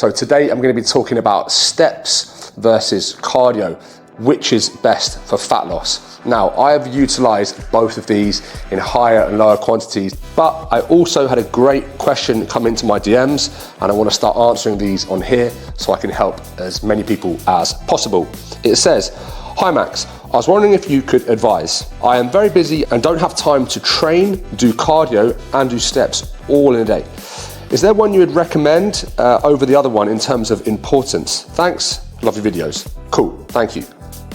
So today I'm going to be talking about steps versus cardio, which is best for fat loss. Now, I have utilized both of these in higher and lower quantities, but I also had a great question come into my DMs and I want to start answering these on here so I can help as many people as possible. It says, "Hi Max, I was wondering if you could advise. I am very busy and don't have time to train, do cardio and do steps all in a day. Is there one you would recommend over the other one in terms of importance? Thanks, love your videos." Cool, thank you.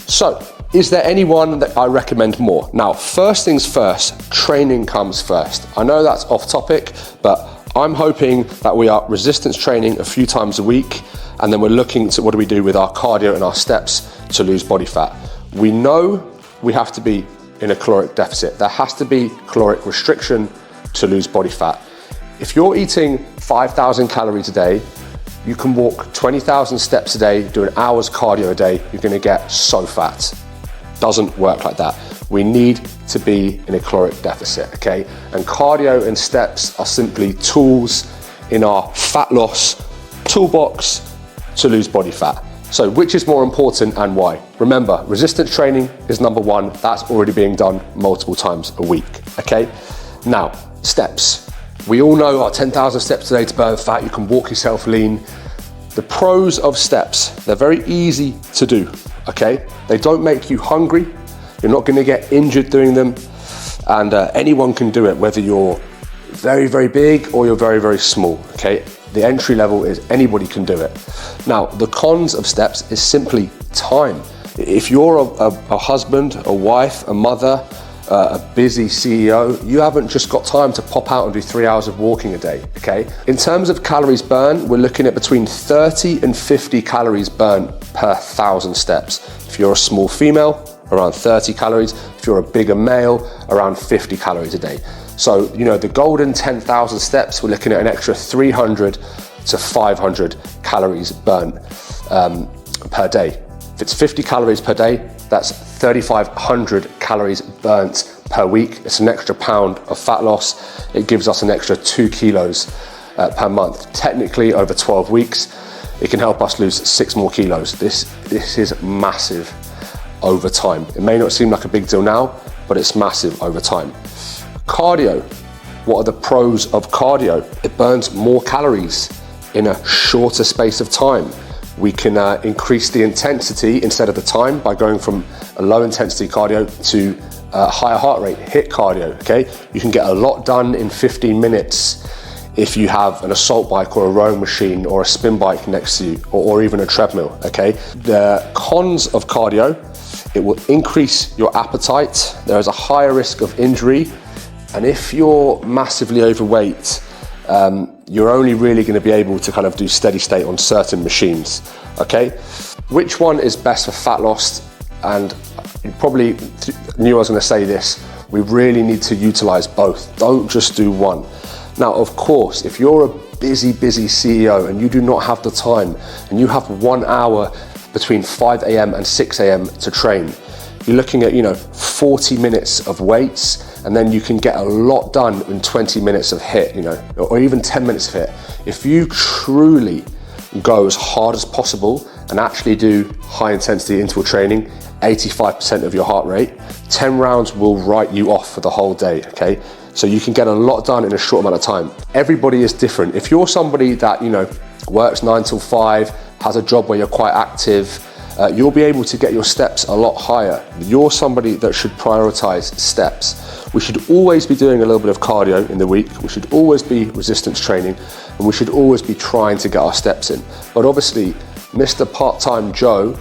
So, is there anyone that I recommend more? Now, first things first, training comes first. I know that's off topic, but I'm hoping that we are resistance training a few times a week, and then we're looking to what do we do with our cardio and our steps to lose body fat. We know we have to be in a caloric deficit. There has to be caloric restriction to lose body fat. If you're eating 5,000 calories a day, you can walk 20,000 steps a day, do an hour's cardio a day, you're gonna get so fat. Doesn't work like that. We need to be in a caloric deficit, okay? And cardio and steps are simply tools in our fat loss toolbox to lose body fat. So which is more important and why? Remember, resistance training is number one. That's already being done multiple times a week, okay? Now, steps. We all know our 10,000 steps a day to burn fat. You can walk yourself lean. The pros of steps, they're very easy to do, okay? They don't make you hungry. You're not gonna get injured doing them. And anyone can do it, whether you're very, very big or you're very, very small, okay? The entry level is anybody can do it. Now, the cons of steps is simply time. If you're a husband, a wife, a mother, a busy CEO, you haven't just got time to pop out and do 3 hours of walking a day, okay? In terms of calories burned, we're looking at between 30 and 50 calories burned per 1,000 steps. If you're a small female, around 30 calories. If you're a bigger male, around 50 calories a day. So, you know, the golden 10,000 steps, we're looking at an extra 300 to 500 calories burnt per day. If it's 50 calories per day, that's 3,500 calories burnt per week. It's an extra pound of fat loss. It gives us an extra 2 kilos per month. Technically, over 12 weeks, it can help us lose 6 more kilos. This is massive over time. It may not seem like a big deal now, but it's massive over time. Cardio. What are the pros of cardio? It burns more calories in a shorter space of time. We can increase the intensity instead of the time by going from a low intensity cardio to higher heart rate, HIIT cardio, okay? You can get a lot done in 15 minutes if you have an assault bike or a rowing machine or a spin bike next to you or even a treadmill, okay? The cons of cardio, it will increase your appetite. There is a higher risk of injury. And if you're massively overweight, you're only really going to be able to kind of do steady state on certain machines, okay? Which one is best for fat loss? And you probably knew I was going to say this. We really need to utilize both. Don't just do one. Now, of course, if you're a busy CEO and you do not have the time and you have 1 hour between 5 a.m. and 6 a.m. to train, you're looking at, 40 minutes of weights, and then you can get a lot done in 20 minutes of HIIT, or even 10 minutes of HIIT. If you truly go as hard as possible and actually do high intensity interval training, 85% of your heart rate, 10 rounds will write you off for the whole day, okay? So you can get a lot done in a short amount of time. Everybody is different. If you're somebody that, works 9 till 5, has a job where you're quite active, you'll be able to get your steps a lot higher. You're somebody that should prioritize steps. We should always be doing a little bit of cardio in the week. We should always be resistance training, and we should always be trying to get our steps in. But obviously, Mr. Part-Time Joe,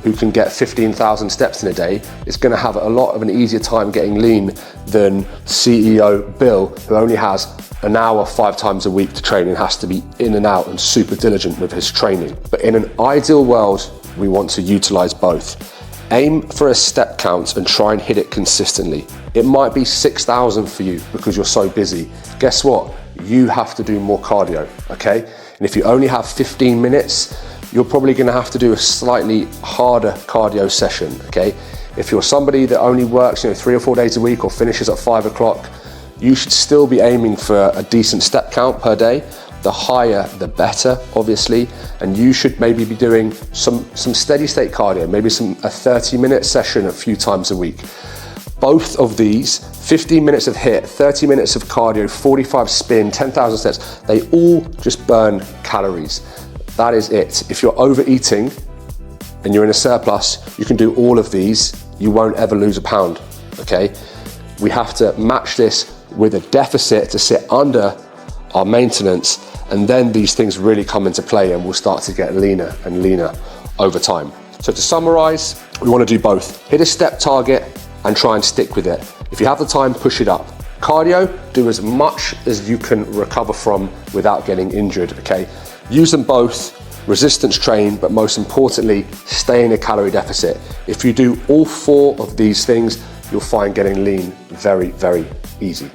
who can get 15,000 steps in a day, is gonna have a lot of an easier time getting lean than CEO Bill, who only has an hour 5 times a week to train and has to be in and out and super diligent with his training. But in an ideal world, we want to utilize both. Aim for a step count and try and hit it consistently. It might be 6,000 for you because you're so busy. Guess what? You have to do more cardio, okay? And if you only have 15 minutes, you're probably gonna have to do a slightly harder cardio session, okay? If you're somebody that only works 3 or 4 days a week or finishes at 5 o'clock, you should still be aiming for a decent step count per day, the higher the better, obviously, and you should maybe be doing some steady state cardio, maybe a 30-minute session a few times a week. Both of these, 15 minutes of HIIT, 30 minutes of cardio, 45 spin, 10,000 steps, they all just burn calories. That is it. If you're overeating and you're in a surplus, you can do all of these. You won't ever lose a pound, okay? We have to match this with a deficit to sit under our maintenance, and then these things really come into play and we'll start to get leaner and leaner over time. So to summarize, we want to do both. Hit a step target and try and stick with it. If you have the time, push it up. Cardio, do as much as you can recover from without getting injured, okay? Use them both, resistance train, but most importantly, stay in a calorie deficit. If you do all 4 of these things, you'll find getting lean very, very easy.